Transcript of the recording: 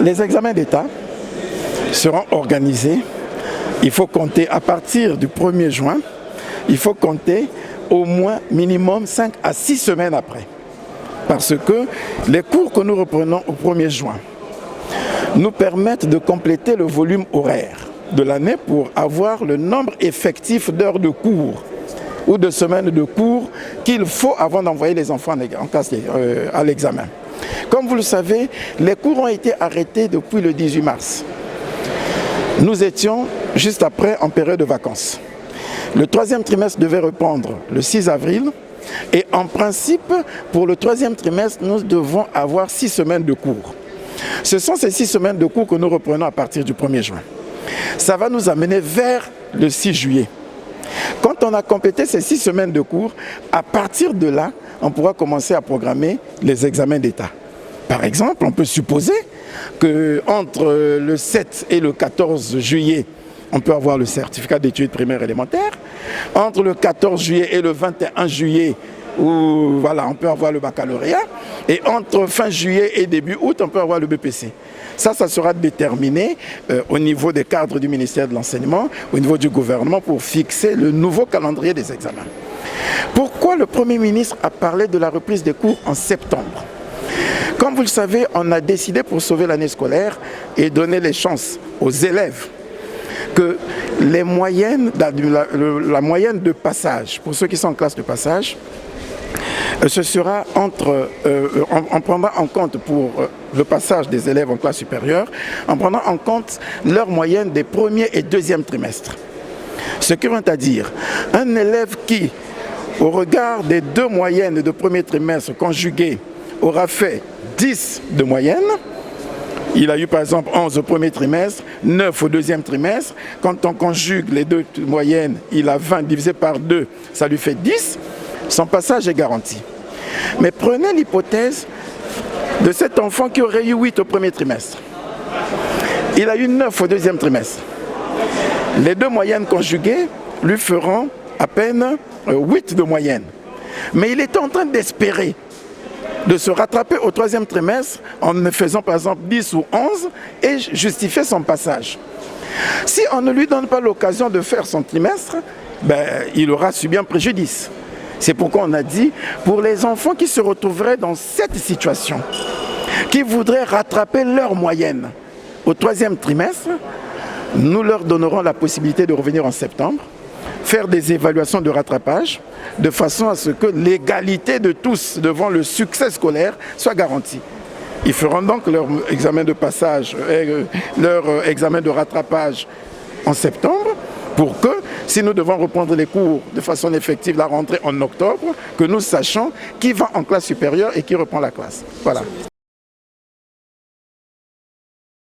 Les examens d'État seront organisés, il faut compter à partir du 1er juin, il faut compter au moins minimum 5 à 6 semaines après. Parce que les cours que nous reprenons au 1er juin nous permettent de compléter le volume horaire de l'année pour avoir le nombre effectif d'heures de cours ou de semaines de cours qu'il faut avant d'envoyer les enfants en classe à l'examen. Comme vous le savez, les cours ont été arrêtés depuis le 18 mars. Nous étions juste après en période de vacances. Le 3e trimestre devait reprendre le 6 avril et en principe, pour le 3e trimestre, nous devons avoir 6 semaines de cours. Ce sont ces 6 semaines de cours que nous reprenons à partir du 1er juin. Ça va nous amener vers le 6 juillet. Quand on a complété ces 6 semaines de cours, à partir de là, on pourra commencer à programmer les examens d'État. Par exemple, on peut supposer qu'entre le 7 et le 14 juillet, on peut avoir le certificat d'études primaires élémentaires. Entre le 14 juillet et le 21 juillet, on peut avoir le baccalauréat. Et entre fin juillet et début août, on peut avoir le BPC. Ça sera déterminé au niveau des cadres du ministère de l'Enseignement, au niveau du gouvernement, pour fixer le nouveau calendrier des examens. Pourquoi le Premier ministre a parlé de la reprise des cours en septembre? Comme vous le savez, on a décidé pour sauver l'année scolaire et donner les chances aux élèves que les moyennes, la moyenne de passage, pour ceux qui sont en classe de passage, ce sera on prendra en compte pour le passage des élèves en classe supérieure, en prenant en compte leur moyenne des 1er et 2e trimestres. Ce qui veut dire, un élève qui, au regard des 2 moyennes de 1er trimestre conjuguées, aura fait 10 de moyenne, il a eu par exemple 11 au 1er trimestre, 9 au 2e trimestre. Quand on conjugue les 2 moyennes, il a 20 divisé par 2, ça lui fait 10. Son passage est garanti. Mais prenez l'hypothèse de cet enfant qui aurait eu 8 au 1er trimestre. Il a eu 9 au 2e trimestre. Les 2 moyennes conjuguées lui feront à peine 8 de moyenne. Mais il était en train d'espérer de se rattraper au 3e trimestre en faisant par exemple 10 ou 11 et justifier son passage. Si on ne lui donne pas l'occasion de faire son trimestre, il aura subi un préjudice. C'est pourquoi on a dit, pour les enfants qui se retrouveraient dans cette situation, qui voudraient rattraper leur moyenne au 3e trimestre, nous leur donnerons la possibilité de revenir en septembre, faire des évaluations de rattrapage, de façon à ce que l'égalité de tous devant le succès scolaire soit garantie. Ils feront donc leur examen de passage, leur examen de rattrapage en septembre, pour que, si nous devons reprendre les cours de façon effective, la rentrée en octobre, que nous sachions qui va en classe supérieure et qui reprend la classe. Voilà.